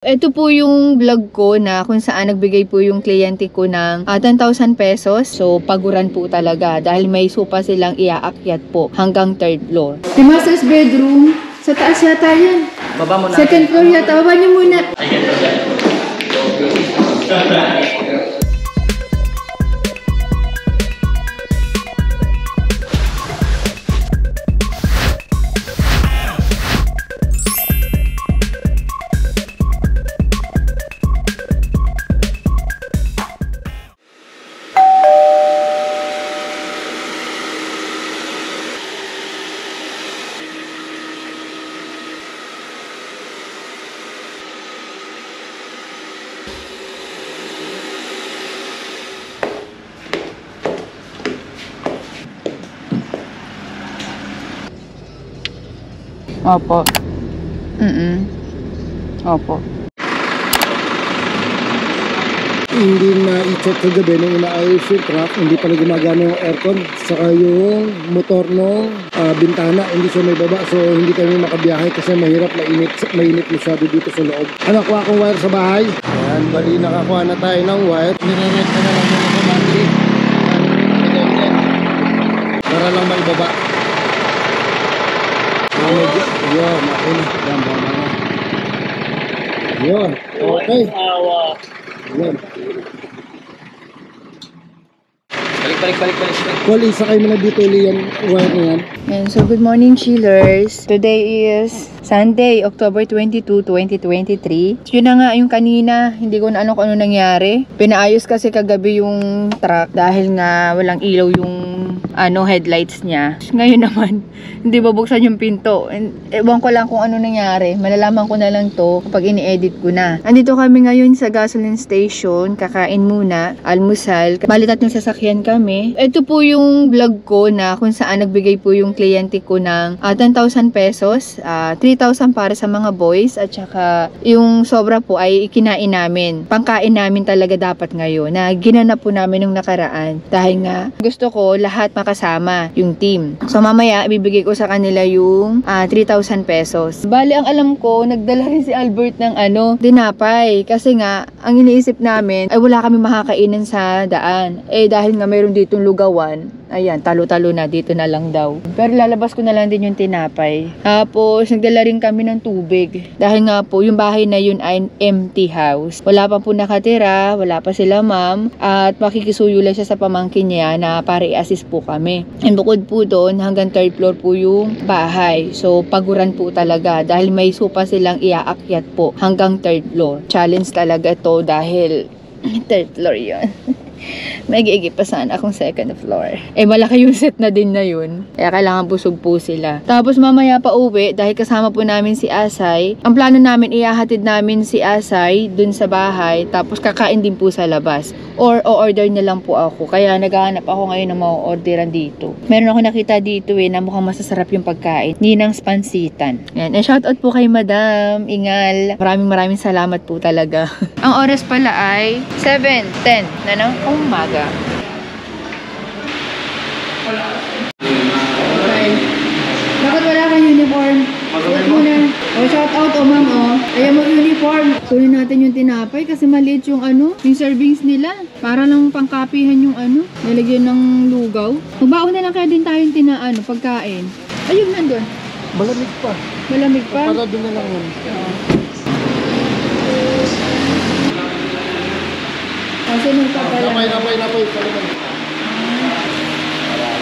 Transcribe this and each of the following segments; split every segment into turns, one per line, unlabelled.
Ito po yung vlog ko na kung saan nagbigay po yung kliyente ko ng 10,000 pesos. So, paguran po talaga dahil may sopa silang iaakyat po hanggang 3rd floor. Si master's bedroom, sa taas yata yan.
Baba mo na.
2nd floor yata. Baba niyo muna. Opo. Opo.
Hindi na i-check kagabi nung inaayos yung truck, hindi pala gumagana yung aircon, saka yung motor ng bintana, hindi siya may baba, so hindi kami makabiyahe kasi mahirap, mainit masyado dito sa loob. Nakuha akong wire sa bahay. Ayan, bali nakakuha na tayo ng wire. Nire-red ka na lang muna sa battery. Para lang may baba. Yun, okay na. Yun, okay. Yun.
Balik.
Well, isakay mo na dito yung wire na yan.
And so, good morning, chillers. Today is Sunday, October 22, 2023. So, yun na nga, yung kanina, hindi ko na alam kung ano nangyari. Pinaayos kasi kagabi yung truck dahil nga walang ilaw yung headlights niya. Ngayon naman, hindi babuksan yung pinto. And, ewan ko lang kung ano nangyari. Malalaman ko na lang to kapag ini-edit ko na. Andito kami ngayon sa gasoline station. Kakain muna, almusal. Bali 3 sasakyan kami. Ito po yung vlog ko na kung saan nagbigay po yung kliyente ko ng 10,000 pesos. 3,000 para sa mga boys at saka yung sobra po ay ikinain namin. Pangkain namin talaga dapat ngayon na ginanap po namin nung nakaraan. Dahil nga gusto ko lahat makasama yung team. So mamaya ibibigay ko sa kanila yung 3,000 pesos. Bali ang alam ko, nagdala rin si Albert ng dinapay. Kasi nga, ang iniisip namin ay wala kami makakainan sa daan. Dahil nga mayroon ditong lugawan, ayan, talo-talo na, dito na lang daw. Pero lalabas ko na lang din yung tinapay. Tapos, nagdala rin kami ng tubig. Dahil nga po, yung bahay na yun ay empty house. Wala pa po nakatira, wala pa sila ma'am. At makikisuyo lang siya sa pamangkin niya na para i-assist po kami. And bukod po doon, hanggang 3rd floor po yung bahay. So, paguran po talaga. Dahil may sopa silang iaakyat po hanggang 3rd floor. Challenge talaga to dahil 3rd floor yun. May giigip pa sana akong 2nd floor. Malaki yung set na din na yun. Kaya kailangan busog po sila. Tapos mamaya pa uwi, dahil kasama po namin si Asay. Ang plano namin, ihahatid namin si Asay dun sa bahay. Tapos kakain din po sa labas. Or o-order na lang po ako. Kaya naghahanap ako ngayon ng ma-orderan dito. Meron ako nakita dito na mukhang masasarap yung pagkain. Ninang Spansitan. Yan. Shoutout po kay Madam Ingal. Maraming salamat po talaga. Ang oras pala ay 7:10 na ng umaga. Okay. Bakit wala kang uniform? Wait muna. Shout out ma'am Ayaw mag-uniform. Kunin natin yung tinapay kasi maliit yung yung servings nila. Para lang pangkapihan yung nilagyan ng lugaw. Magbaon na lang kaya din tayong pagkain. Ayun, nandun.
Malamig pa.
Malamig pa?
Para doon na lang yun.
Kasi nung papala.
Napay.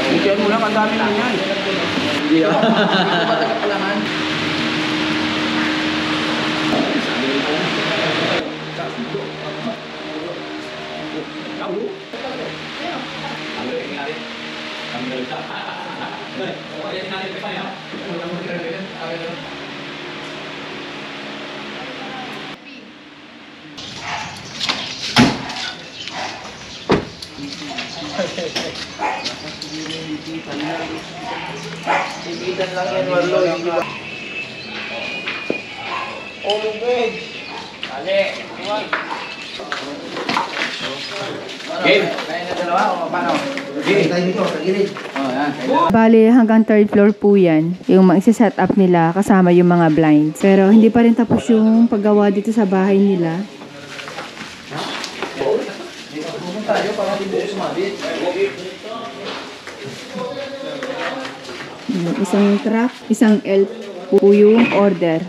Bigyan mo lang, ang dami lang yan. Hindi ah. Ibitan lang yan, Marlo. Oh, lubig. Dali, iwan. Game. Kaya na dalawa o paano? Game. Tayo dito, sa gilid. Oh, yan.
Bali, hanggang third floor po yan. Yung mag-set up nila kasama yung mga blinds. Pero hindi pa rin tapos yung paggawa dito sa bahay nila.
Tayo para di buo sumabit.
Isang truck, isang elf po yung order.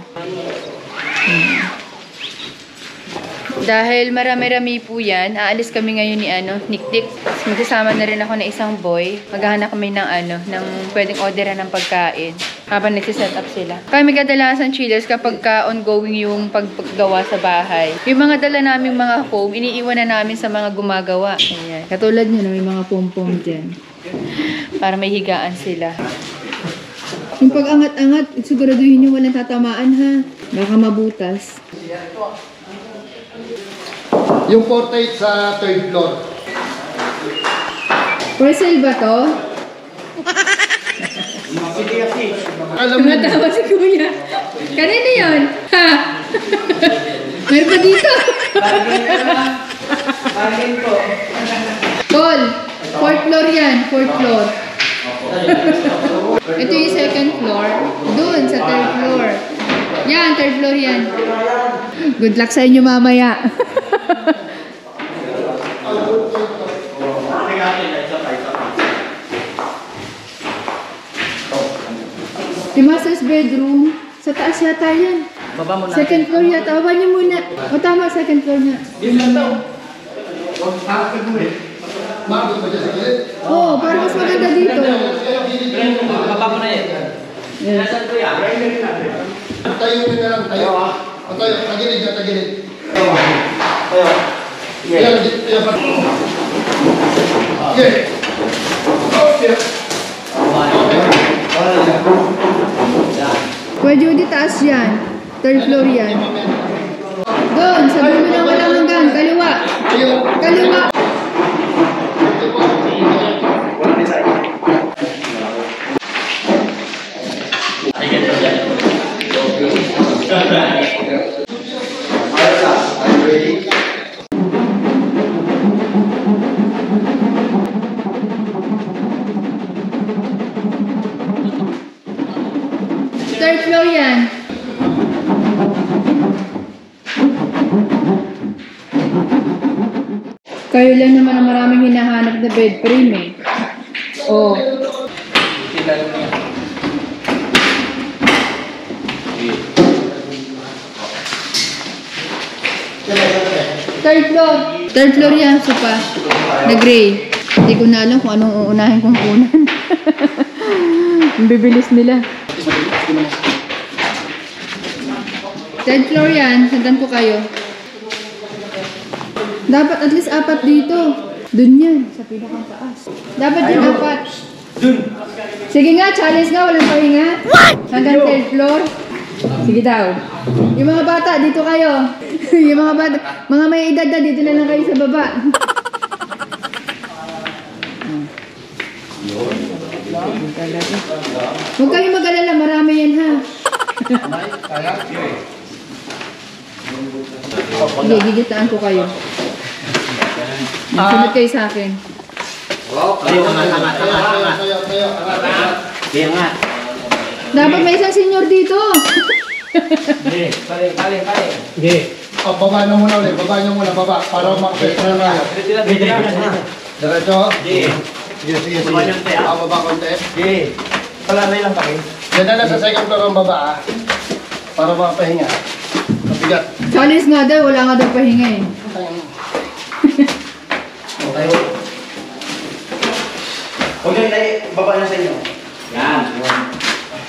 Dahil marami-rami po yan, aalis kami ngayon ni Nick. Magsasama na rin ako na isang boy. Maghahanap kami ng ng pwedeng orderan ng pagkain habang nagsiset up sila. Kami kadalasan chillers kapag ongoing yung paggawa sa bahay. Yung mga dala naming mga foam, iniiwan na namin sa mga gumagawa. Ayan. Katulad nyo na may mga pom-pom dyan. Para may higaan sila. Yung pag-angat-angat, siguraduhin nyo walang tatamaan ha. Baka mabutas.
Yung portrait sa third floor.
For sale ba to?
Alam mo,
Tumatawa si Kuya. Kanina yun? Ha? Meron pa dito?
Bagay po.
Tol, fourth floor yan. Fourth floor. Ito yung second floor. Doon sa third floor. Yan, third floor yan. Good luck sa inyo mamaya. Yung master's bedroom, sa taas yata yan.
Baba mo na.
Second floor yata. Baba niyo muna. O tama, second floor nga.
mabot ba dyan sa gilid?
Oo, para mas maganda dito.
Baba mo na yan.
Yes.
Tayo na lang, tayo. O tayo, tagilid na, tagilid.
Tayo.
Ayan, ayan pa. Okay. Okay.
Kuya Judy, taas yan. Third floor yan. Doon, sabi mo na walang hanggang. Kaliwa. Kaliwa. Third floor yan. Kayo lang naman ang maraming hinahanap na bed frame eh. Oh. Third floor. Third floor yan, sopa. Na gray. Hindi ko na alam kung anong uunahin kong kunan. Ang bibilis nila. Third floor yan. Sandan ko kayo. Dapat at least 4 dito. Dun yan. Sa pinakang taas. Dapat yung 4.
Dun.
Sige nga, challenge nga. Walang pahinga. Hanggang third floor. Sige daw. Yung mga bata, dito kayo. Yung mga bata, mga may edad na, dito na lang kayo sa baba. Huwag kayong mag-alala, marami yan ha. Hindi, gigitaan ko kayo. Sunod kayo sa akin.
Tayo, angat. Tayo nga.
Dapat may isang senior dito.
Paling.
O, baba na muna ulit. Baba nyo muna, baba. Para makapestra na kayo. Diretso. Sige. Baba konti.
Palamay lang kami.
Yan na lang sa second floor ang baba, ah. Para makapahinga. Mabigat.
Challenge nga daw, wala nga daw pahinga eh.
Tayo. Huwag nyo tayo, baba na sa inyo. Yan.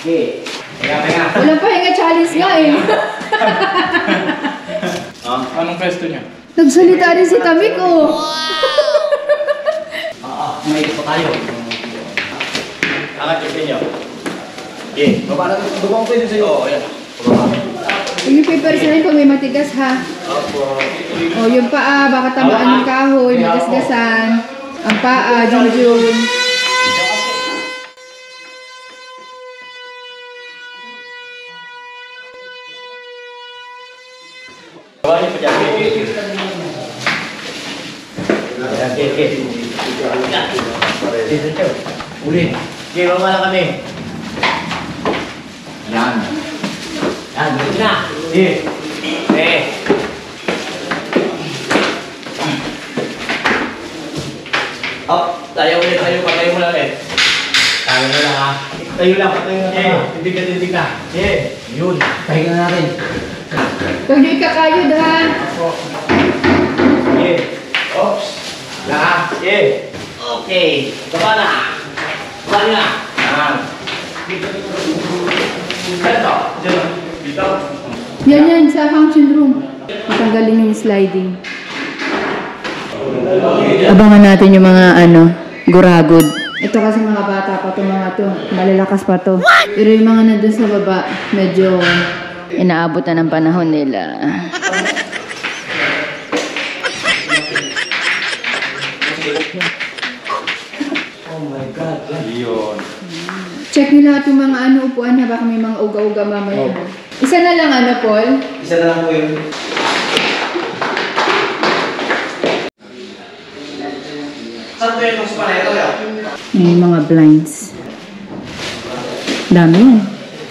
Okay. Teka.
Walang pahinga challenge nga eh.
Anong pwesto niya?
Nagsalita rin si Tamik oh.
May ito tayo. Angat yung pinyo. Okay. Baba ko pwede sa'yo. Oo, yan.
Yung paper sa rin pag may matigas ha.
Opo.
O yung paa, baka tamaan ng kahoy, magasgasan. Ang paa, junjun.
Gawa niyo pa dyan. Okay. Ulit. Okay, mamala kami. Yan. Yan, dito na. Tayo ulit, patayo mo lang ulit. Tayo na lang ha. Tayo lang. Tindig na. Yun. Pahinga na natin.
Huwag niyo ikakayod ha.
Oops. Lahat. Okay. Baba na. Yan. Dito.
Yan, sa function room. Matanggalin yung sliding. Abangan natin yung mga guragod. Ito kasi mga bata pa to, mga to. Malalakas pa to. Pero yung mga nandun sa baba, medyo inaabot na ng panahon nila.
Oh my God. Yun.
Check nyo lahat yung mga upuan na baka may mga uga-uga mamaya. Isa na lang Paul?
Isa na lang po yun. Saan to yung pa na ito ya?
May mga blinds. Dami yan.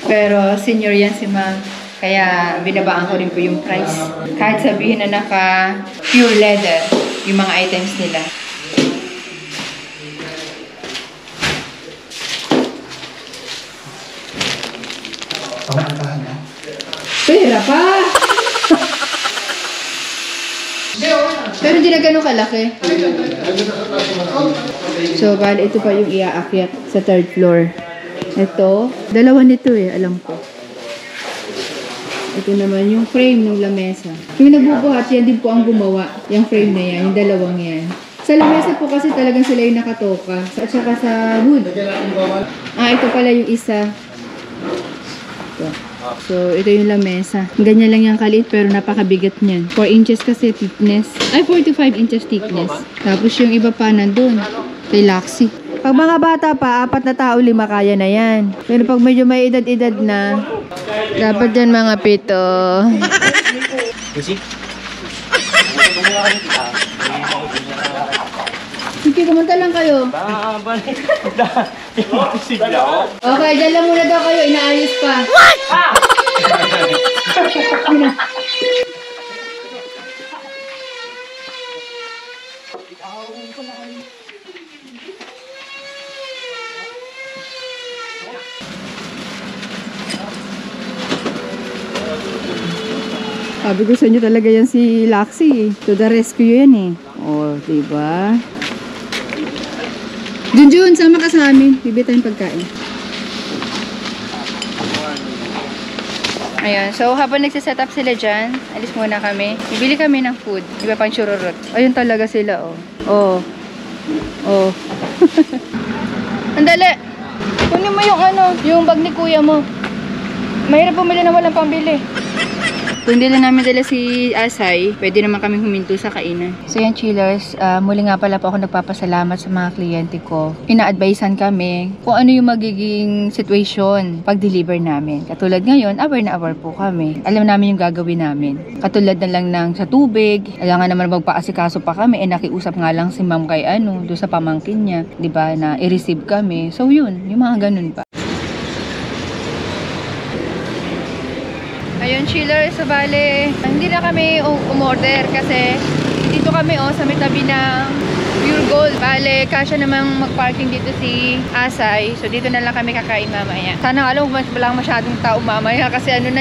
Pero senior yan si ma'am. Kaya binabaan ko rin po yung price. Kahit sabihin na naka pure leather yung mga items nila. Pera pa! Pero hindi na ganun kalaki. So, bali, ito pa yung iaakyat sa third floor. Ito, dalawa nito alam ko. Ito naman yung frame ng lamesa. Yung nagbubuhat, yan din po ang gumawa. Yung frame na yan, yung dalawang yan. Sa lamesa po kasi talagang sila yung nakatoka. At saka sa wood. Ito pala yung isa. Ito. So, ito yung lamesa. Ganyan lang yung kaliit pero napakabigat niyan. 4 inches kasi thickness. Ay, 45 inches thickness. Tapos yung iba pa nandun. Relaxy. Pag mga bata pa, 4 na tao, 5 kaya na yan. Pero pag medyo may edad-edad na, dapat yan mga 7. Sige, kumanta lang kayo. Okay, dyan lang muna daw kayo. Inaayos pa. What? Sabi ko sa inyo talaga yan si Laxi. To the rescue yan eh. O, diba? Junjun, sama ka sa amin. Bibili tayong pagkain. Ayan, so habang nagsiset up sila dyan, alis muna kami. Bibili kami ng food. Iba pang chururot. Ayun talaga sila, oh. Oh. Oh. Andali! Kunin mo yung yung bag ni kuya mo. Mahirap bumili na walang pambili. Kung hindi lang namin dala si Asay, pwede naman kaming huminto sa kainan. So yan, chillers, muli nga pala po ako nagpapasalamat sa mga kliyente ko. Ina-advisean kami kung ano yung magiging situation pag-deliver namin. Katulad ngayon, aware na aware po kami. Alam namin yung gagawin namin. Katulad na lang ng sa tubig, kailangan naman magpaasikaso pa kami, nakiusap nga lang si ma'am kay doon sa pamangkin niya, 'di ba, na i-receive kami. So yun, yung mga ganun pa. Ayun, chiller, so bale, hindi na kami umorder kasi dito kami sa may tabi ng Pure Gold. Bale, kasya namang mag-parking dito si Asay. So dito na lang kami kakain mamaya. Sana alam, walang masyadong tao mamaya kasi 11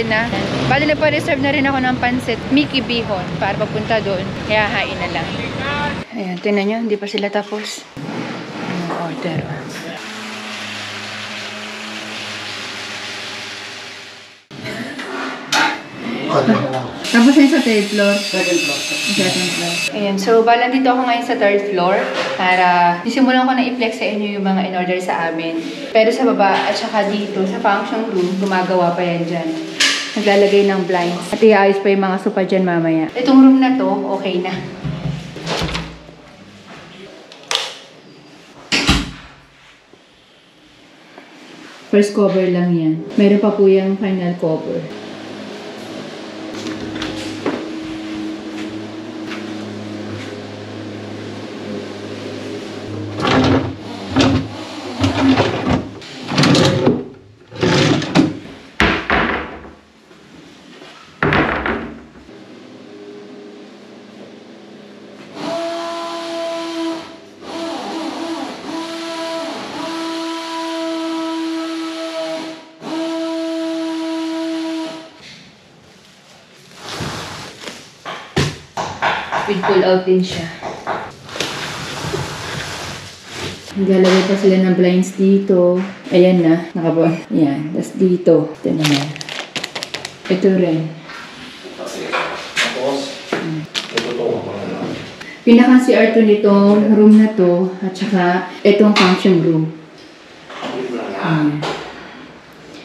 na. Bale, nagpa-reserve na rin ako ng pansit Mickey Bihon para papunta doon. Kaya hain na lang. Ayan, tingnan nyo, hindi pa sila tapos. Order. Tapos na sa third floor. Second floor. Ayan. So, balang dito ako ngayon sa third floor para isimulan ko na i-flex sa inyo yung mga in-order sa amin. Pero sa baba at saka dito sa function room, gumagawa pa yan dyan. Naglalagay ng blinds. At iayos pa yung mga sopa dyan mamaya. Itong room na to, okay na. First cover lang yan. Meron pa po yung final cover. With pull out din siya. Naglalagay pa sila ng blinds dito. Ayan na, nakabon. Ayan, tapos dito. Ito naman. Ito rin.
Tapos, ito.
Pinaka-CR to nitong room na to, at saka itong function room.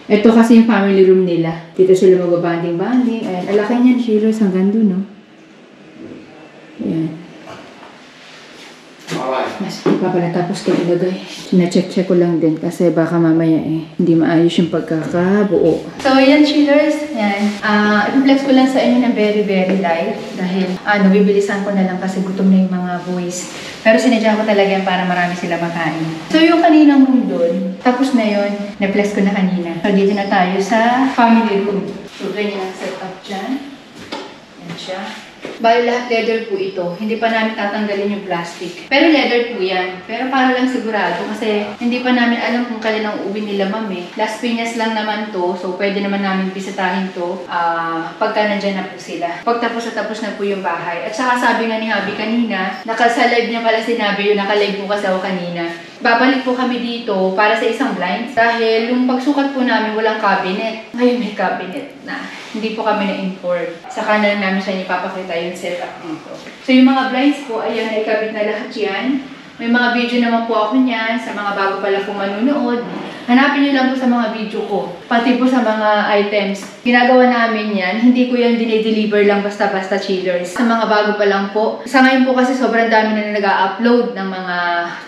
Ito kasi yung family room nila. Dito sila magbabanding-banding. Ayan, alaki niyan, Shiros, hanggang doon, no? Ayan. Mas hindi pa pala tapos ko ilagay. Sina-check-check ko lang din kasi baka mamaya hindi maayos yung pagkakabuo. So, ayan, chillers. Ayan. I-flex ko lang sa inyo ng very, very light dahil bibilisan ko na lang kasi gutom na yung mga boys. Pero sinadya ko talaga yan para marami sila makain. So, yung kaninang room doon, tapos na yun. Na-flex ko na kanina. So, dito na tayo sa family room. So, ganyan ang setup dyan. Yan siya. Bali lahat leather po ito. Hindi pa namin tatanggalin yung plastic. Pero leather po yan. Pero para lang sigurado kasi hindi pa namin alam kung kailan ang uuwi nila mami. Las Piñas lang naman to. So pwede naman namin bisitahin to pagka nandyan na po sila. Pagtapos na po yung bahay. At saka sabi nga ni Habi kanina, sa live niya pala sinabi yun, naka-live po kasi ako kanina. Babalik po kami dito para sa isang blinds dahil yung pagsukat po namin walang cabinet. Ngayon may cabinet na. Hindi po kami na-inform. Saka na namin siya ipapakita yung setup dito. So yung mga blinds po, ayan, naikabit na lahat yan. May mga video naman po ako niyan sa mga bago pala po manunood. Hanapin niyo lang po sa mga video ko. Pati po sa mga items. Ginagawa namin yan. Hindi ko yan dinideliver lang basta-basta chillers. Sa mga bago pa lang po. Sa ngayon po kasi sobrang dami na nag-upload ng mga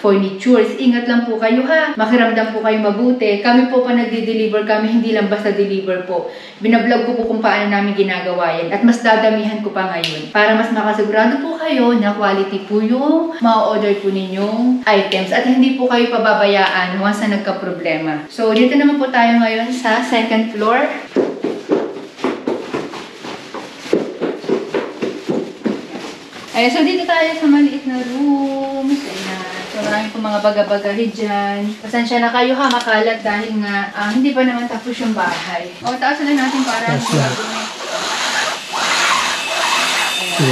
furnitures. Ingat lang po kayo ha. Makiramdam po kayo mabuti. Kami po pa nagdi-deliver kami. Hindi lang basta deliver po. Binablog ko po kung paano namin ginagawa yan. At mas dadamihan ko pa ngayon. Para mas makasigurado po kayo na quality po yung ma-order po ninyong items. At hindi po kayo pababayaan once na nagka-problema. So, dito naman po tayo ngayon sa second floor. Ayan, so dito tayo sa maliit na room. Ayan. So, marami po mga baga-bagahe dyan. Pasensya na kayo ha, makalat dahil nga hindi pa naman tapos yung bahay. O, taas na natin para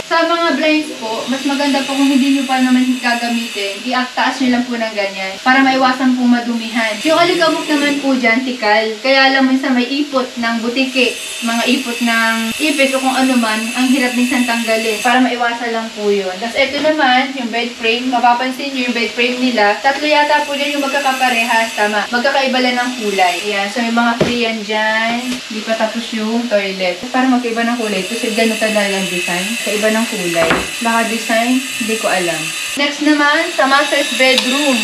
sa mga blinds po, mas maganda po kung hindi nyo pa naman gagamitin, i-taas nyo lang po ng ganyan para maiwasan pong madumihan. Yung alikabok naman po dyan, tikal. Kaya lang minsan may ipot ng butike, mga ipot ng ipis o kung ano man, ang hirap minsan tanggalin para maiwasan lang po yun. Tapos ito naman, yung bed frame, mapapansin nyo yung bed frame nila. Tatlo yata po dyan yung magkakaparehas, tama. Magkakaiba lang ng kulay. Ayan, so may mga free yan dyan. Hindi pa tapos yung toilet. Para magkaiba ng kulay, ito sa ganun talaga ang design. Iba ng kulay. Baka design, hindi ko alam. Next naman, sa master's bedroom.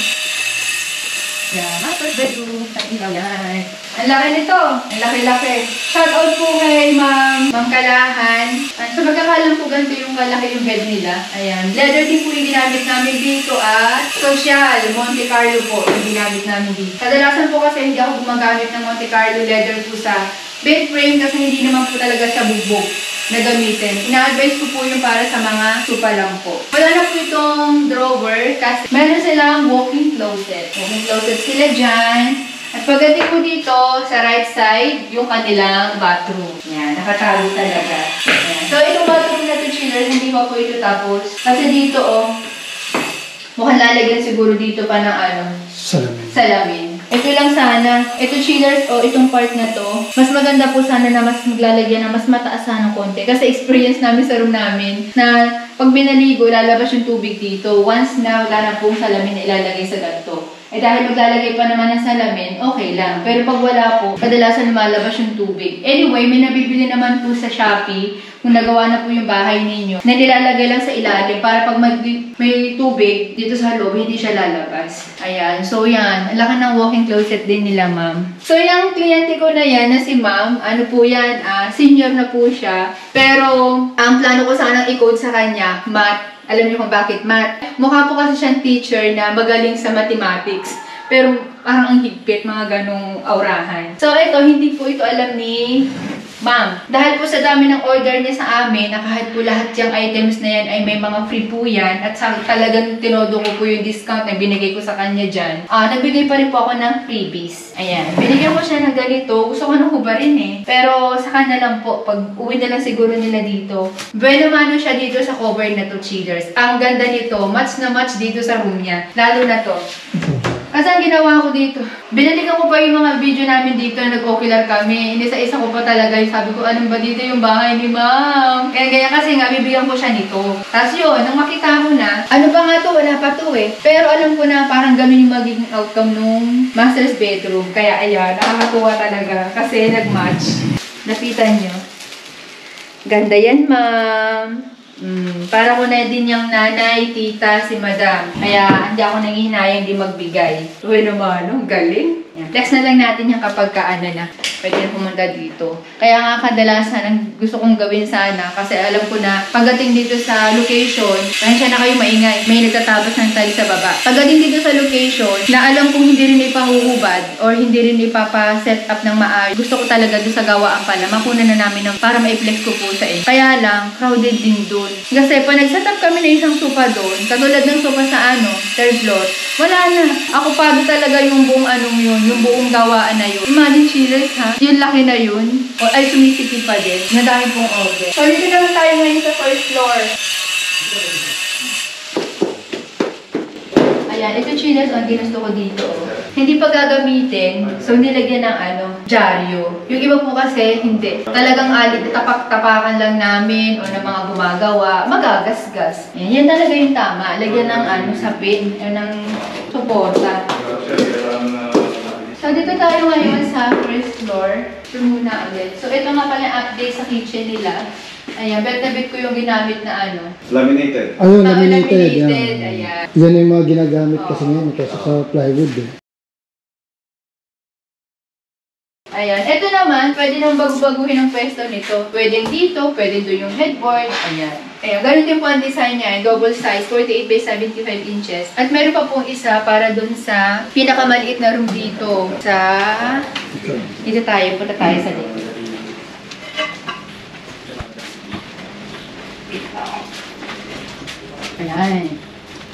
Yan, master's bedroom. Yan. Ang laki nito. Ang laki-laki. Shout out po kay Ma'am Kalahan. So magkakalam po ganito yung kalaki yung bed nila. Ayan. Leather din po yung ginamit namin dito at social. Monte Carlo po yung ginamit namin dito. Kadalasan po kasi hindi ako gumagamit ng Monte Carlo leather po sa bed frame kasi hindi naman po talaga siya bugbog na gamitin. Ina-advise ko po yung para sa mga supa lang po. Wala na po itong drawer kasi meron silang walk-in closet. Walk-in closet sila dyan. At pagdating po dito, sa right side, yung kanilang bathroom. Yan, nakatago talaga. Yan. So, itong bathroom na to, chillers, hindi pa po ito tapos. Kasi dito, mukhang lalagyan siguro dito pa ng salamin. Ito lang sana. Ito chillers, itong part na to. Mas maganda po sana na mas maglalagyan na mas mataas sana ng konti. Kasi experience namin sa room namin na pag binaligo, lalabas yung tubig dito. Once na wala na pong salamin na ilalagay sa ganito. Dahil maglalagay pa naman ng salamin, okay lang. Pero pag wala po, kadalasan lumalabas yung tubig. Anyway, may nabibili naman po sa Shopee kung nagawa na po yung bahay ninyo na nilalagay lang sa ilalim para pag may tubig dito sa loob, hindi siya lalabas. Ayan. So, yan. Ang laki ng walk-in closet din nila, ma'am. So, yung kliyente ko na yan, na si ma'am, ano po yan, senior na po siya. Pero, ang plano ko sanang i-code sa kanya, math. Alam niyo kung bakit math? Mukha po kasi siyang teacher na magaling sa mathematics. Pero parang ang higpit, mga ganong aurahan. So ito, hindi po ito alam ni Ma'am, dahil po sa dami ng order niya sa amin, na kahit po lahat yung items na yan ay may mga free po yan, at talagang tinodo ko po yung discount na binigay ko sa kanya dyan, nagbigay pa rin po ako ng freebies. Ayan, binigyan ko siya ng ganito. Gusto ko nang hubarin eh. Pero sa kanya lang po, pag uwi na lang siguro nila dito. Bueno mano siya dito sa cover na to, chillers. Ang ganda nito, match na match dito sa room niya. Lalo na to. Kasi ang ginawa ko dito, binalikan ko pa yung mga video namin dito na nag-ocular kami. Inisa-isa ko pa talaga. Sabi ko, anong ba dito yung bahay ni ma'am? Kaya ganyan kasi nga, bibigyan ko siya nito. Tapos yun, nang makita ko na, ano pa nga to, wala pa to eh. Pero alam ko na parang ganun yung magiging outcome nung master's bedroom. Kaya ayan, nakakatuwa talaga. Kasi nag-match. Napitan nyo. Ganda yan, ma'am. Para ko na din yung nanay, tita, si madam. Kaya hindi ako nanghihinayang di magbigay. Uy naman, no? Galing. Yan. Flex na lang natin yung kapag kaano na. Pwede na pumunta dito. Kaya nga kadalasan ang gusto kong gawin sana. Kasi alam ko na pagdating dito sa location, siya na kayo maingay. May nagtatabas ng tali sa baba. Pagdating dito sa location, na alam kong hindi rin ipahuhubad or hindi rin ipapa-set up ng maayos. Gusto ko talaga doon sa gawaan pala. Makuna na namin ng para ma-flex ko po sa inyo. Kaya lang, crowded din doon. Kasi pag nag-set up kami na isang sofa doon, katulad ng sofa sa third floor, wala na. Ako pa talaga yung buong yun, yung buong gawaan na yun. Imagine chillers ha, yung laki na yun, o ay sumisipid pa din, na dahil pong order. So dito naman tayo ngayon sa first floor. Ayan, ito chillers ang ginusto ko dito. Hindi pa gagamitin, so nilagyan ng dyaryo. Yung iba po kasi, hindi. Talagang tapak-tapakan lang namin o ng mga gumagawa, magagasgas. Yan talaga yung tama. Lagyan ng sapin, ng suporta. So, dito tayo ngayon sa first floor. Ito muna ulit. So, ito nga pala yung update sa kitchen nila. Ayan, bet na bet ko yung ginamit na
Laminated.
Ayun, laminated.
Laminated, ayan.
Yan yung mga ginagamit kasi ngayon kasi sa plywood eh.
Ayan. Ito naman, pwede nang bago-baguhin ang pwesto nito. Pwedeng dito, pwede doon yung headboard. Ayan. Ayan. Ganun din po ang design niya. Double size, 48 by 75 inches. At meron pa pong isa para doon sa pinakamaliit na room dito. Dito tayo. Punta tayo sa dito. Ayan.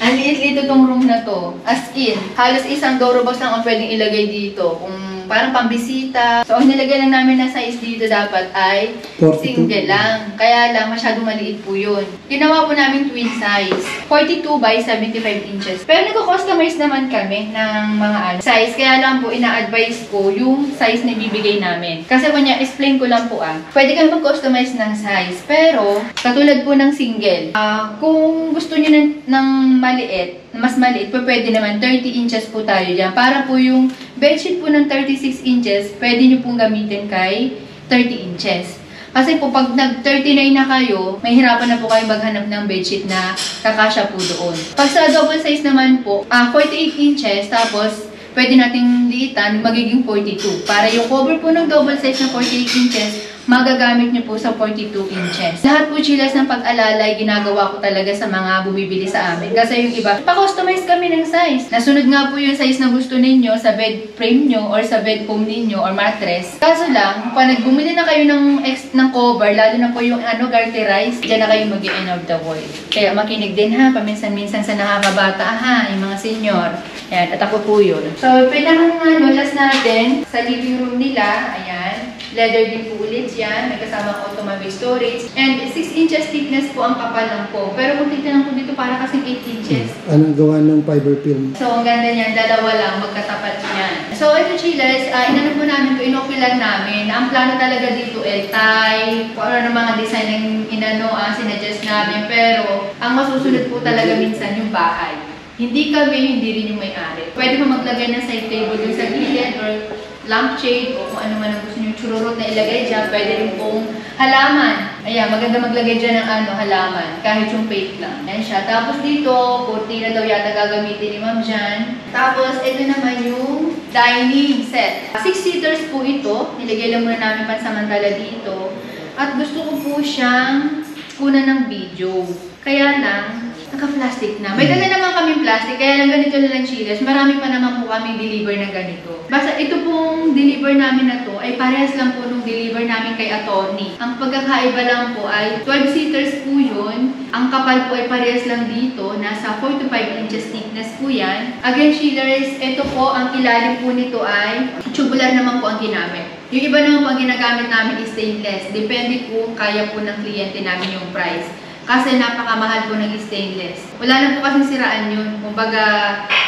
Ang liit-liit itong room na to. As in, halos isang door box lang ang pwedeng ilagay dito. Kung parang pambisita. So, ang nilagay lang namin na size dito dapat ay
42.
single lang. Kaya lang, masyadong maliit po yun. Ginawa po namin twin size. 42 by 75 inches. Pero nagko-customize naman kami ng mga size. Kaya lang po, ina-advise ko yung size na ibibigay namin. Kasi kanya, explain ko lang po pwede kami mag-customize ng size. Pero, katulad po ng single, kung gusto nyo ng maliit, mas maliit po, pwede naman 30 inches po tayo dyan. Para po yung bedsheet po ng 36 inches, pwede nyo pong gamitin kay 30 inches. Kasi po, pag nag-39 na kayo, may hirapan na po kayo maghanap ng bedsheet na kakasya po doon. Pag sa double size naman po, 48 inches, tapos pwede nating liitan, magiging 42. Para yung cover po ng double size na 48 inches, magagamit nyo po sa 42 inches. Lahat po chillas ng pag-alalay, ginagawa ko talaga sa mga bumibili sa amin. Kasi yung iba, pa-customize kami ng size. Nasunod nga po yung size na gusto ninyo sa bed frame nyo or sa bed foam ninyo or mattress. Kaso lang, kung bumili na kayo ng cover, lalo na po yung garterize, dyan na kayo mag-end of the world. Kaya makinig din ha, paminsan-minsan sa nakakabata ha, yung mga senior. Ayan, at ako po yun. So, pinakang last natin sa living room nila, ayan. Leather din po ulit yan. May kasamang automatic storage. And 6 inches thickness po ang kapal lang po. Pero kung tignan po dito, para kasing 8 inches.
Anong gawa ng fiber film?
So, ang ganda niyan. Dalawa lang. Magkatapat niyan. So, ito chillers, inano po namin ito, inocular namin. Ang plano talaga dito, tie, kung ano ng mga design ng sinuggest namin. Pero, ang masusunod po talaga minsan yung bahay. Hindi kami, hindi rin yung may-ari. Pwede mo maglagay ng side table dun sa gilid or lampshade o kung ano man ang gusto nyo chururot na ilagay dyan. Pwede rin pong halaman. Ayan, maganda maglagay dyan ng halaman. Kahit yung fake lang. Ayan siya. Tapos dito, kurtina daw yata gagamitin ni Ma'am Jan. Tapos, ito naman yung dining set. 6-seaters po ito. Nilagay lang muna namin pansamantala dito. At gusto ko po siyang kunan ng video. Kaya lang, Naka-plastic na. May dala naman kaming plastic, kaya lang ganito na lang chillers. Marami pa naman po kaming deliver na ganito. Basta ito pong deliver namin na to ay parehas lang po nung deliver namin kay Atty. Ang pagkakaiba lang po ay 12 seaters po yun. Ang kapal po ay parehas lang dito. Nasa 4 to 5 inches thickness po yan. Again chillers, ito po ang ilalim po nito ay tubular naman po ang ginamit. Yung iba naman po ang ginagamit namin is stainless. Depende po kung kaya po ng kliyente namin yung price. Kasi napakamahal po ng stainless. Wala lang po kasing siraan yun. Kumbaga,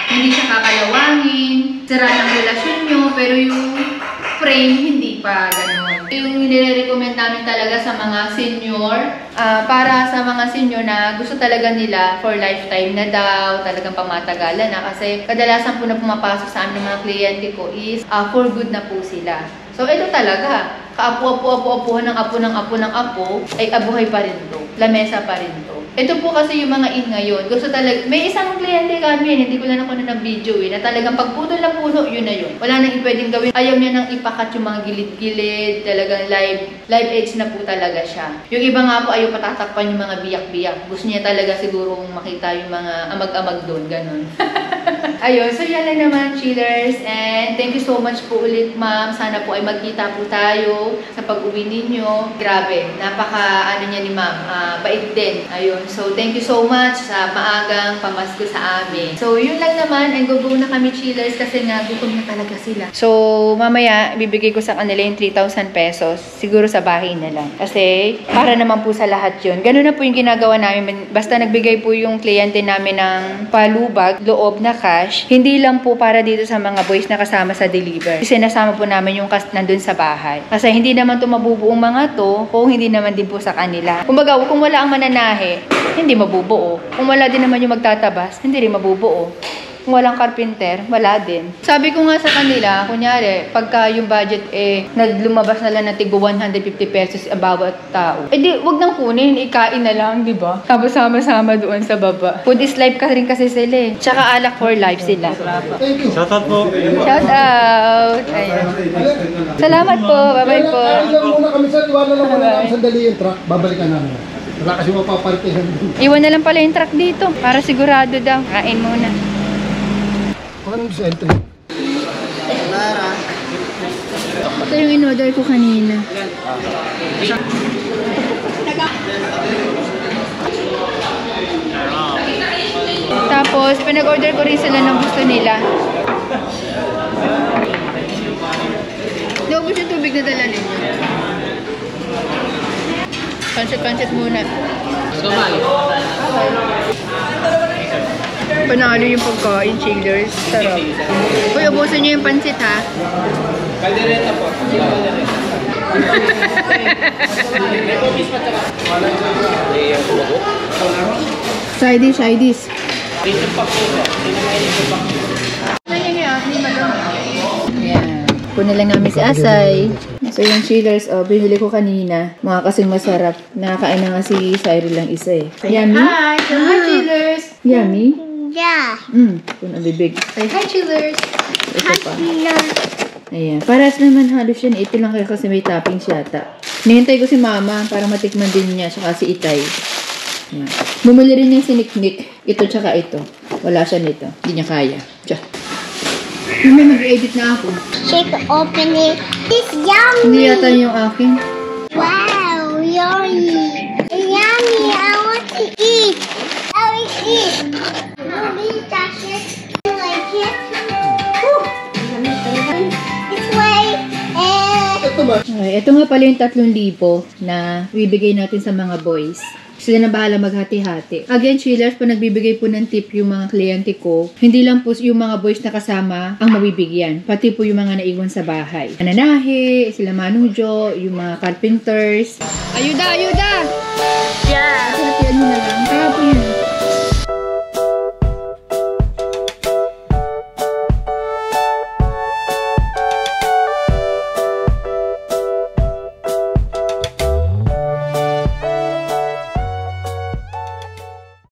hindi siya kakalawangin, sira ng relasyon nyo, pero yung frame, hindi pa gano'n. Yung nire-recommend namin talaga sa mga senior, para sa mga senior na gusto talaga nila for lifetime na daw, talagang pamatagalan na. Kasi kadalasan po na pumapasok sa amin ng mga kliyente ko is for good na po sila. So, ito talaga. Kaapo-apo-apo-apuhan ng apo ng apo ng apo, ay abuhay pa rin to. Lamesa pa rin to. Ito po kasi yung mga in ngayon. Gusto talaga, may isang kliyente kami, hindi ko lang ako na ng video na talagang pagputol ng puno, yun na yun. Wala nang pwedeng gawin. Ayaw niya nang ipakat yung mga gilid-gilid, talagang live edge na po talaga siya. Yung iba nga po, ayaw patatakpan yung mga biyak-biyak. Gusto niya talaga siguro makita yung mga amag-amag doon, ganun. Ayun, so yan lang naman, chillers. And thank you so much po ulit, ma'am. Sana po ay magkita po tayo sa pag-uwi ninyo. Grabe, napaka niya ni ma'am. Bait din. Ayun, so thank you so much sa maagang pamasko sa amin. So yun lang naman, and go na kami, chillers, kasi nga gutom na talaga sila. So mamaya, bibigay ko sa kanila yung 3,000 pesos. Siguro sa bahay na lang. Kasi para naman po sa lahat yun. Ganun na po yung ginagawa namin. Basta nagbigay po yung kliyente namin ng palubag, loob na cash. Hindi lang po para dito sa mga boys na kasama sa deliver. Kasi sinasama po namin yung nandun sa bahay. Kasi hindi naman to mabubuong mga to kung hindi naman din po sa kanila. Kumbaga, kung wala ang mananahe, hindi mabubuo. Kung wala din naman yung magtatabas, hindi rin mabubuo. Kung walang carpenter, wala din. Sabi ko nga sa kanila, kunyari, pagka yung budget naglumabas na lang na tigbo 150 pesos ang bawat tao. Di, wag nang kunin, ikain na lang, di ba? Tapos sama-sama doon sa baba. Food is life rin kasi sila eh. Tsaka alak for life sila.
Thank you.
Shoutout po.
Shout out! Ayan. Salamat po. Bye-bye po.
Ayun lang muna kami sa iwanan lang muna namin sandali yung truck. Babalikan namin. Wala kasi mapapartihan.
Iwan na lang pala yung truck dito. Para sigurado daw. Kain muna.
Anong sa entry?
Ito yung in-order ko kanina. Tapos, pinag-order ko rin sila ng gusto nila. Naubos yung tubig na dala ninyo. Pancit muna. Panalo yung pagkain, chillers. Sarap. Uy, ubusin nyo yung pancit, ha?
Kaldereta po.
Side dish. Ayan. Kunin lang namin si Asay. So yung chillers, binili ko kanina. Mga kasing masarap. Nakakain na nga si Cyril lang isa eh. Yummy? Hi! Hi, chillers! Yummy?
Yeah.
Kung ang bibig. Say hi, chillers! Ito pa.
No.
Ayan. Paras naman halos yan. Ito lang kaya kasi may toppings yata. Nihintay ko si mama para matikman din niya. Saka si Itay. Ayan. Bumili rin niya si Nick. Ito tsaka ito. Wala siya nito. Hindi niya kaya. Tiyan. May mag-edit na ako.
Shake open it. It's yummy.
Hindi yata yung akin.
Wow, yummy. Yummy. I want to eat. I will eat. Nobody touch it. You like it? This way.
Ito ba?
Okay, ito nga pala yung 3,000 na bibigay natin sa mga boys. Sila na bahala maghati-hati. Again, chillers, pag nagbibigay po ng tip yung mga kliyente ko, hindi lang po yung mga boys na kasama ang mabibigyan. Pati po yung mga naiwan sa bahay. Mananahe, sila Manong Jo, yung mga carpenters. Ayuda! Ayuda!
Yeah.